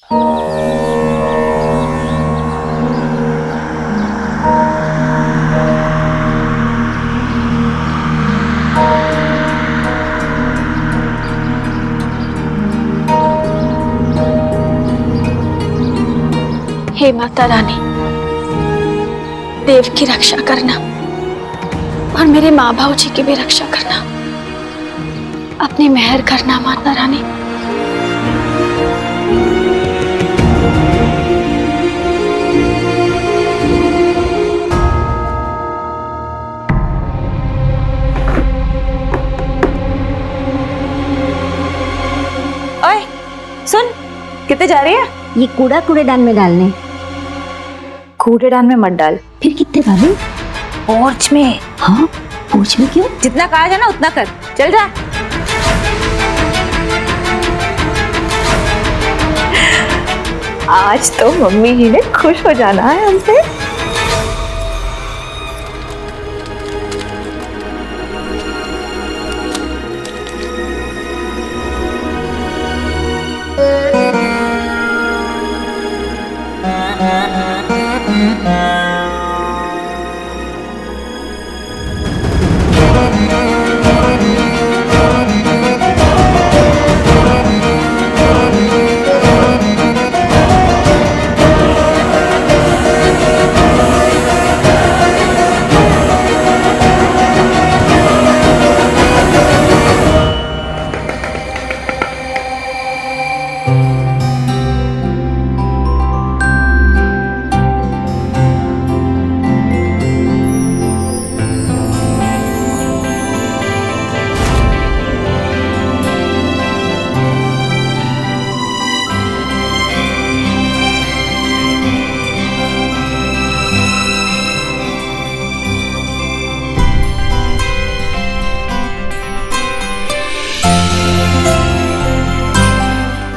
हे माता रानी, देव की रक्षा करना और मेरे माँ बाबू जी की भी रक्षा करना। अपनी मेहर करना माता रानी। ओए सुन, कितने जा रही है? ये कूड़ेदान में डालने। कूड़ेदान में मत डाल। फिर कितने डालूं? पोर्च में। हाँ, पोर्च में क्यों? जितना कहा जाए ना उतना कर, चल जा। आज तो मम्मी ही ने खुश हो जाना है हमसे।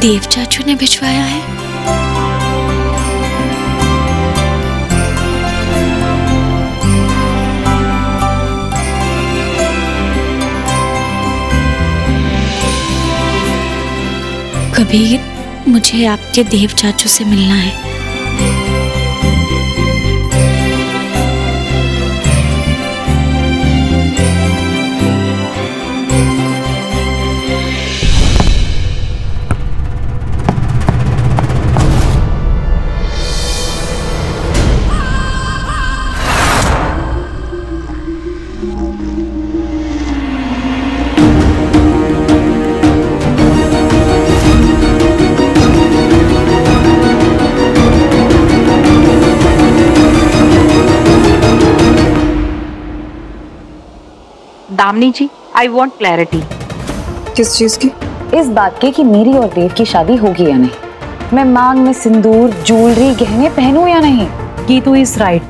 देव चाचू ने भिजवाया है। कभी मुझे आपके देव चाचू से मिलना है। दामिनी जी, आई वॉन्ट क्लैरिटी। किस चीज की? इस बात की कि मेरी और देव की शादी होगी या नहीं। मैं मांग में सिंदूर, ज्वेलरी, गहने पहनूं या नहीं। Geetu is right.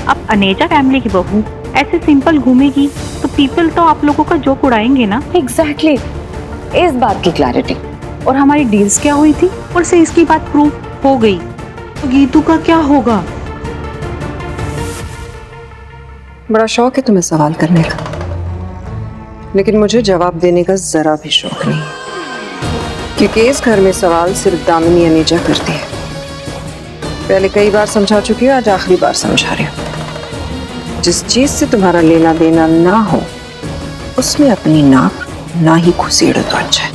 अब अनेजा फैमिली की बहू ऐसे सिंपल घूमेगी तो पीपल तो आप लोगों का जोक उड़ाएंगे ना। एग्जैक्टली, इस बात की क्लैरिटी। और हमारी डील्स क्या हुई थी? और से इसकी बात प्रूव हो गई तो गीतू का क्या होगा? बड़ा शौक है तुम्हें सवाल करने का, लेकिन मुझे जवाब देने का जरा भी शौक नहीं, क्योंकि इस घर में सवाल सिर्फ दामिनी अनेजा करती है। पहले कई बार समझा चुकी हूँ, आज आखिरी बार समझा रही हूँ। जिस चीज से तुम्हारा लेना देना ना हो उसमें अपनी नाक ना ही घुसेड़ो तो अच्छा है।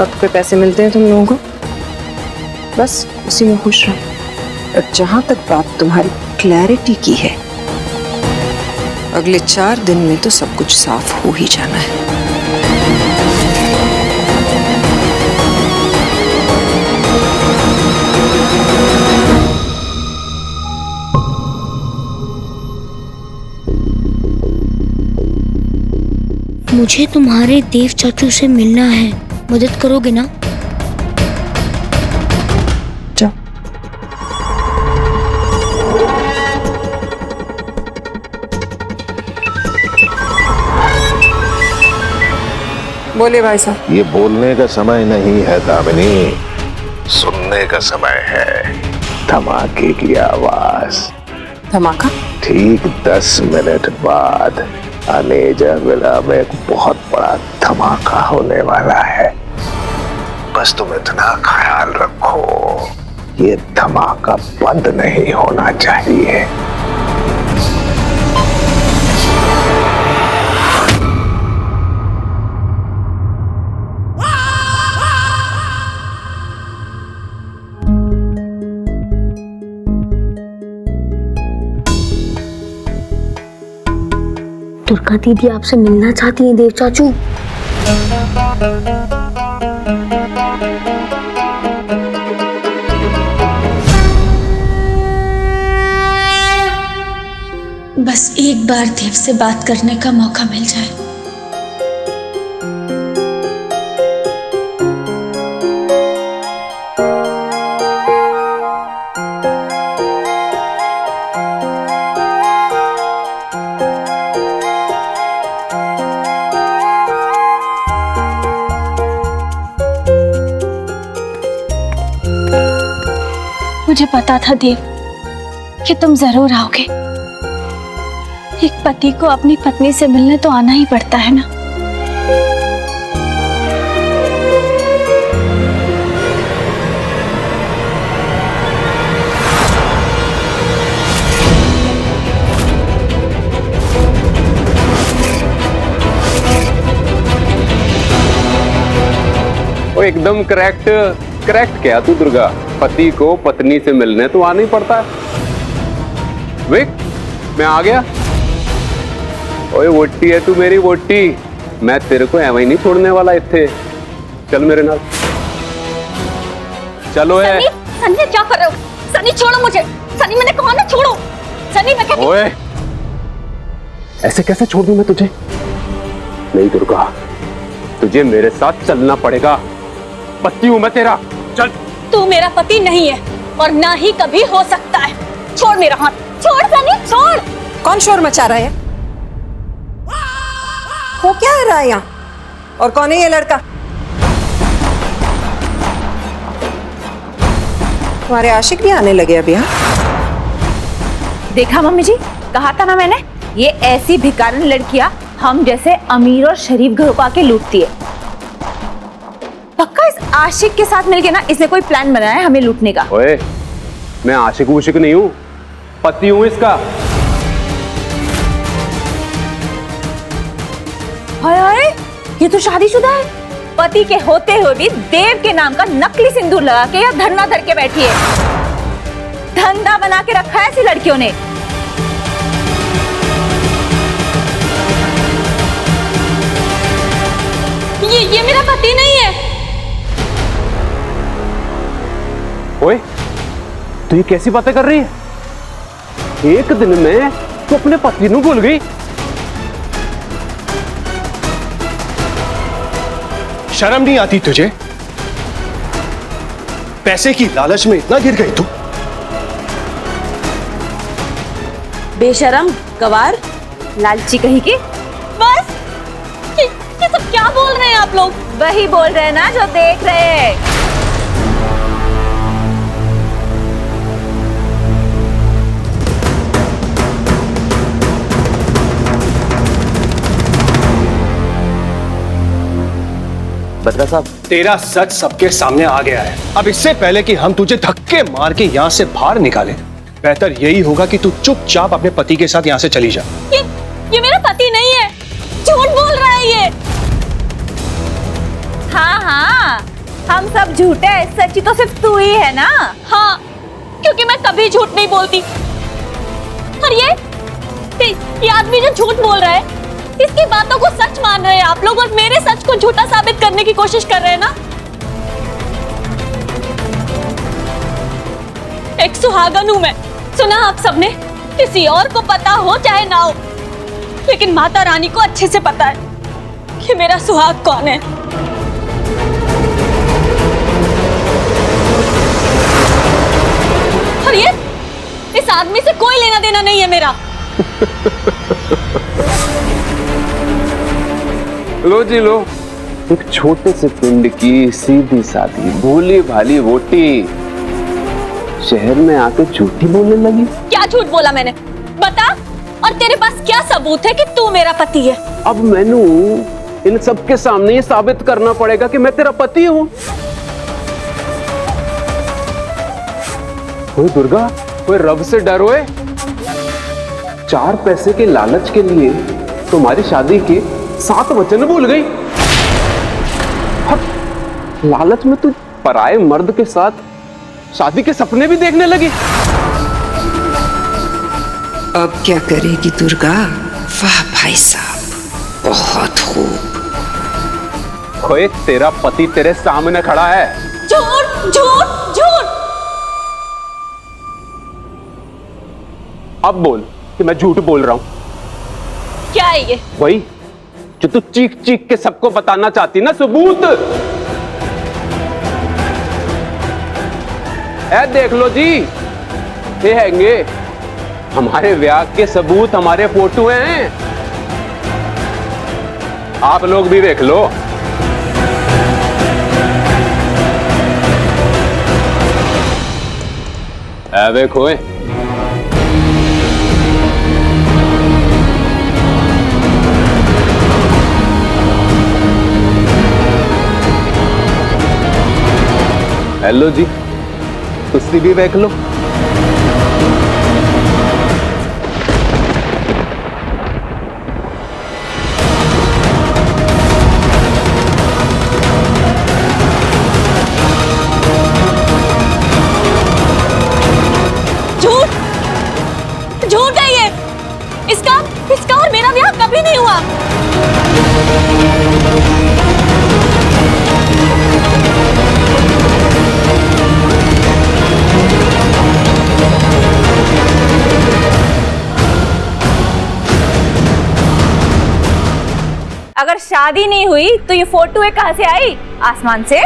वक्त पे पैसे मिलते हैं तुम लोगों को, बस उसी में खुश रहो। और जहां तक बात तुम्हारी क्लैरिटी की है, अगले 4 दिन में तो सब कुछ साफ हो ही जाना है। मुझे तुम्हारे देव चाचू से मिलना है, मदद करोगे ना? जाओ। बोले भाई साहब। ये बोलने का समय नहीं है दामिनी, सुनने का समय है। धमाके की आवाज। धमाका? ठीक 10 मिनट बाद अनेजा विला में एक बहुत बड़ा धमाका होने वाला है। बस तुम इतना ख्याल रखो, ये धमाका बंद नहीं होना चाहिए। दुर्गा दीदी आपसे मिलना चाहती हैं देव चाचू। बस एक बार देव से बात करने का मौका मिल जाए। मुझे पता था देव कि तुम जरूर आओगे। एक पति को अपनी पत्नी से मिलने तो आना ही पड़ता है ना। वो एकदम करेक्ट क्या तू दुर्गा, पति को पत्नी से मिलने तो आना ही पड़ता है। विक, मैं आ गया। ओए वोटी है तू मेरी वोटी, मैं तेरे को एवं ही नहीं छोड़ने वाला इत्थे। चल मेरे नाल चलो। है सनी क्या कर रहे हो? सनी छोड़ो मुझे। सनी मैंने कहा ना छोड़ो। सनी मैं कहती। ओए ऐसे कैसे छोड़ दूं मैं तुझे? नहीं दुर्गा, तुझे मेरे साथ चलना पड़ेगा। पति हूं मैं तेरा। चल। तू मेरा पति नहीं है और ना ही कभी हो सकता है। छोड़ मेरा हाथ। छोड़ सनी, छोड़। कौन शोर मचा रहा है? हो क्या रहा है यहाँ? और कौन है ये लड़का? तुम्हारे आशिक भी आने लगे अभी? हाँ, देखा मम्मी जी, कहा था ना मैंने, ये ऐसी भिखारन लड़कियां हम जैसे अमीर और शरीफ घरों को आके लूटती है। पक्का इस आशिक के साथ मिलके ना इसने कोई प्लान बनाया है हमें लूटने का। ओए मैं आशिक उशिक नहीं हूं, पति हूं इसका। हाय हाय, ये तो शादीशुदा है। पति के होते हुए भी देव के नाम का नकली सिंदूर लगा के या धरना धर के बैठी है। धंधा बना के रखा है ऐसी लड़कियों ने। ये मेरा पति नहीं है। ओए तू ये कैसी बातें कर रही है? एक दिन में तू अपने पति को भूल गई। शर्म नहीं आती तुझे? पैसे की लालच में इतना गिर गई तू? बेशरम, गवार, लालची कहीं की। बस ये सब क्या बोल रहे हैं आप लोग? वही बोल रहे हैं ना जो देख रहे हैं। बत्रा साहब, तेरा सच सबके सामने आ गया है। अब इससे पहले कि हम तुझे धक्के मार के यहाँ से बाहर निकालें, बेहतर यही होगा कि तू चुपचाप अपने पति के साथ यहाँ से चली जा। ये मेरा पति नहीं है। झूठ बोल रहा है ये। हाँ हाँ, हम सब झूठे हैं, सच्ची तो सिर्फ तू ही है ना। हाँ, क्योंकि मैं कभी झूठ नहीं बोलती। और ये आदमी जो झूठ बोल रहा है, इसकी बातों को सच मान रहे हैं आप लोग और मेरे सच को झूठा साबित करने की कोशिश कर रहे हैं ना। एक सुहागन हूं मैं, सुना आप सबने। किसी और को पता हो चाहे ना हो, लेकिन माता रानी को अच्छे से पता है कि मेरा सुहाग कौन है। और ये इस आदमी से कोई लेना देना नहीं है मेरा। लो जी लो, एक छोटे से पिंड की सीधी सादी भोली भाली वोटी शहर में आके झूठी बोलने लगी। क्या झूठ बोला मैंने? बता। और तेरे पास क्या सबूत है कि तू मेरा पति है? अब मैनू इन सब के सामने ये साबित करना पड़ेगा कि मैं तेरा पति हूँ। ओए दुर्गा, कोई रब से डर ओए। 4 पैसे के लालच के लिए तुम्हारी शादी के 7 वचन भूल गई। लालच में तू पराये मर्द के साथ शादी के सपने भी देखने लगी। अब क्या करेगी दुर्गा? वाह भाई साहब, बहुत खूब। ओए तेरा पति तेरे सामने खड़ा है। झूठ झूठ झूठ। अब बोल कि मैं झूठ बोल रहा हूं। क्या है ये? वही जो तू चीख चीख के सबको बताना चाहती ना, सबूत। ऐ देख लो जी, ये हैंगे हमारे ब्याह के सबूत, हमारे फोटो हैं। आप लोग भी देख लो। ऐ देखो हेलो जी, तुसी भी देख लो। झूठ झूठ है ये। इसका और मेरा ब्याह कभी नहीं हुआ। अगर शादी नहीं हुई तो ये फोटो कहां से आई? आसमान से?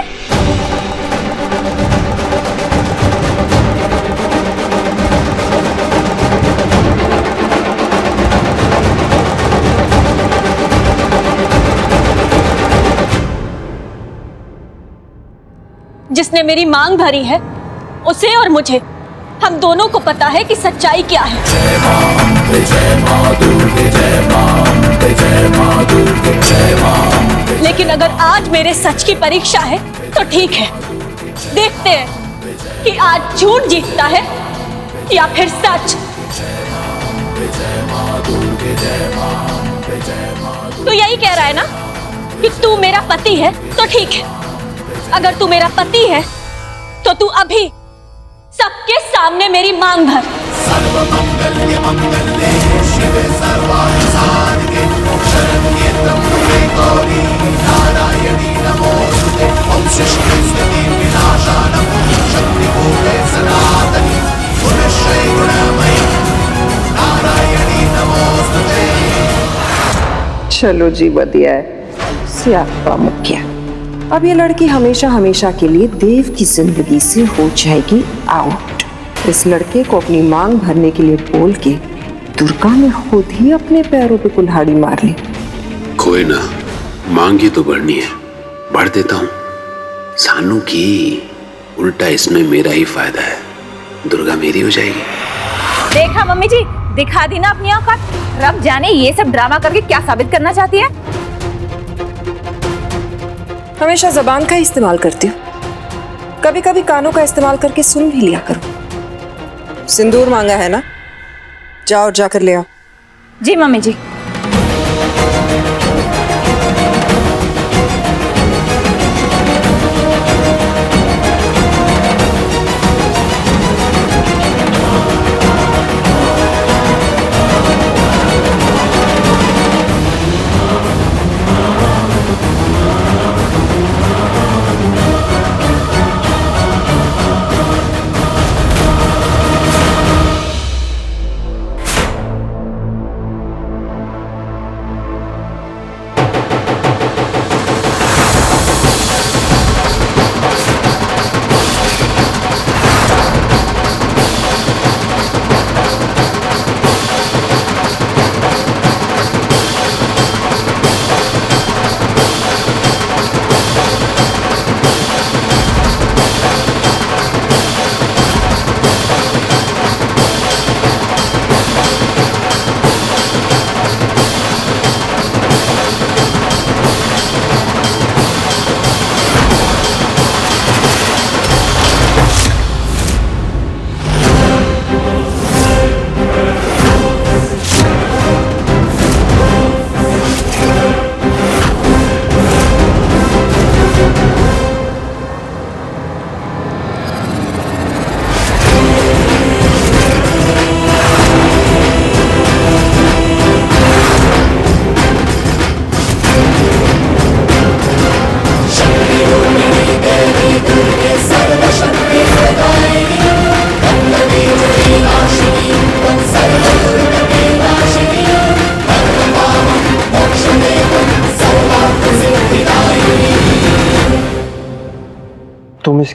जिसने मेरी मांग भरी है, उसे और मुझे, हम दोनों को पता है कि सच्चाई क्या है। लेकिन अगर आज मेरे सच की परीक्षा है तो ठीक है, देखते हैं कि आज झूठ जीतता है या फिर सच। तू यही कह रहा है ना कि तू मेरा पति है, तो ठीक है। अगर तू मेरा पति है तो तू अभी सबके सामने मेरी मांग भर। चलो जी, बढ़िया है। स्यापा मुखिया, अब ये लड़की हमेशा हमेशा के लिए देव की जिंदगी से हो जाएगी आउट। इस लड़के को अपनी मांग भरने के लिए बोल के दुर्गा ने खुद ही अपने पैरों पे कुल्हाड़ी मार ली। कोई ना, मांगी तो बढ़नी है, बढ़ देता हूँ। सानू की उल्टा इसमें मेरा ही फायदा है, दुर्गा मेरी हो जाएगी। देखा मम्मी जी, दिखा दी ना अपनी औकात। रब जाने ये सब ड्रामा करके क्या साबित करना चाहती है। हमेशा जबान का इस्तेमाल करती हूँ, कभी कभी कानों का इस्तेमाल करके सुन भी लिया करो। सिंदूर मांगा है ना, जाओ जाकर ले आओ। जी मम्मी जी।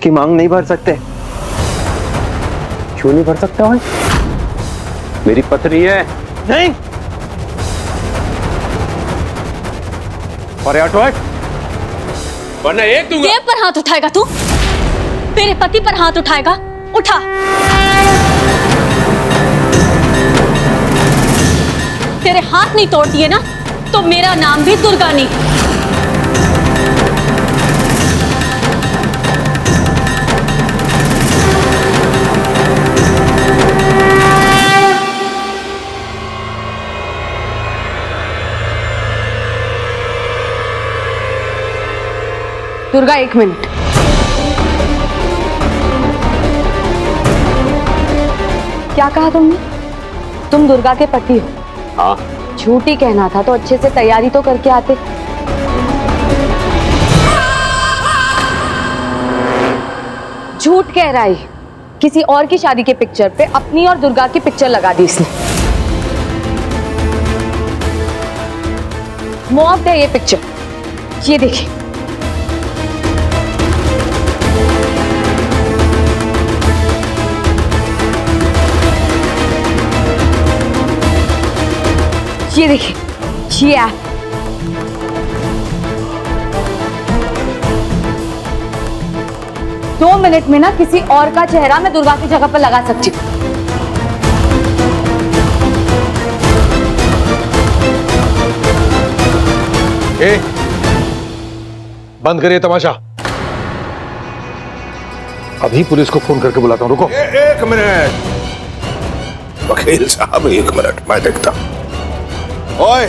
उसकी मांग नहीं भर सकते। क्यों नहीं भर सकता भाई? मेरी पत्नी है। नहीं, और हट, वरना एक दूंगा। देव पर हाथ उठाएगा तू? मेरे पति पर हाथ उठाएगा? उठा। तेरे हाथ नहीं तोड़ दिए ना तो मेरा नाम भी दुर्गा नहीं। दुर्गा, 1 मिनट। क्या कहा तुमने? तुम दुर्गा के पति हो? हाँ। झूठ ही कहना था तो अच्छे से तैयारी तो करके आते। झूठ कह रहा है। किसी और की शादी के पिक्चर पे अपनी और दुर्गा की पिक्चर लगा दी इसने। मॉफ्ड है ये पिक्चर, ये देखिए। ये देखिए, ये ऐप। दो मिनट में ना किसी और का चेहरा मैं दुर्गा की जगह पर लगा सकती हूँ। बंद करिए तमाशा। अभी पुलिस को फोन करके बुलाता हूं। रुको। एक मिनट वकील साहब, 1 मिनट मैं देखता हूं। ओए,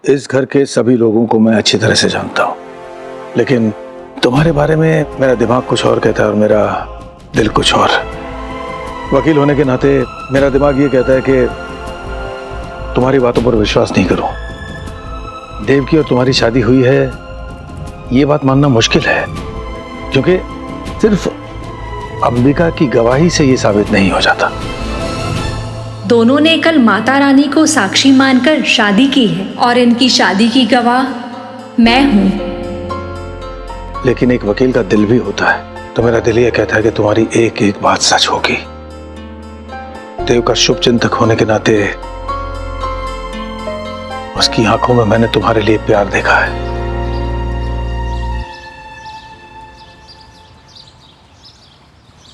इस घर के सभी लोगों को मैं अच्छी तरह से जानता हूं, लेकिन तुम्हारे बारे में मेरा दिमाग कुछ और कहता है और मेरा दिल कुछ और। वकील होने के नाते मेरा दिमाग ये कहता है कि तुम्हारी बातों पर विश्वास नहीं करूं। देव की और तुम्हारी शादी हुई है ये बात मानना मुश्किल है, क्योंकि सिर्फ अंबिका की गवाही से ये साबित नहीं हो जाता। दोनों ने कल माता रानी को साक्षी मानकर शादी की है और इनकी शादी की गवाह मैं हूं। लेकिन एक वकील का दिल भी होता है, तो मेरा दिल ये कहता है कि तुम्हारी एक एक बात सच होगी। देव का शुभ चिंतक होने के नाते उसकी आंखों में मैंने तुम्हारे लिए प्यार देखा है।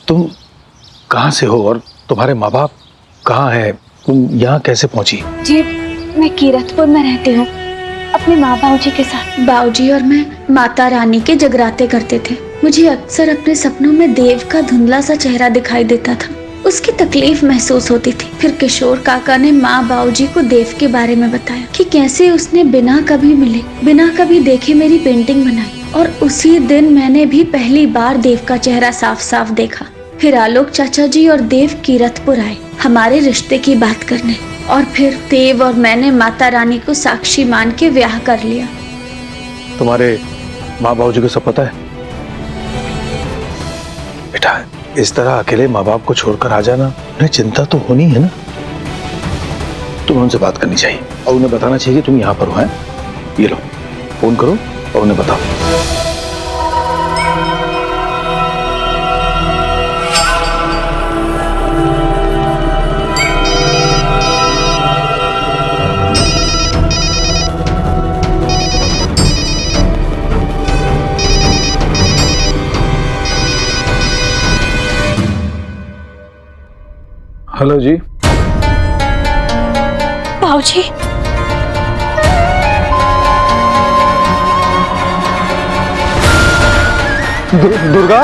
तुम कहां से हो और तुम्हारे माँ बाप कहाँ है? तुम यहाँ कैसे पहुंची? जी, मैं कीरतपुर में रहती हूँ अपने माँ बाबूजी के साथ। बाबूजी और मैं माता रानी के जगराते करते थे। मुझे अक्सर अपने सपनों में देव का धुंधला सा चेहरा दिखाई देता था। उसकी तकलीफ महसूस होती थी। फिर किशोर काका ने माँ बाबूजी को देव के बारे में बताया कि कैसे उसने बिना कभी मिले, बिना कभी देखे मेरी पेंटिंग बनाई, और उसी दिन मैंने भी पहली बार देव का चेहरा साफ साफ देखा। फिर आलोक चाचा जी और देव कीरतपुर आए हमारे रिश्ते की बात करने, और फिर देव और मैंने माता रानी को साक्षी मान के ब्याह कर लिया। तुम्हारे माँ बाबूजी को सब पता है? बेटा, इस तरह अकेले माँ बाप को छोड़कर आ जाना, उन्हें चिंता तो होनी है ना। तुम्हें उनसे बात करनी चाहिए और उन्हें बताना चाहिए कि तुम यहाँ पर हो। हैं? ये लो, फोन करो और उन्हें बताओ। हेलो जी। बाबूजी, दुर्गा,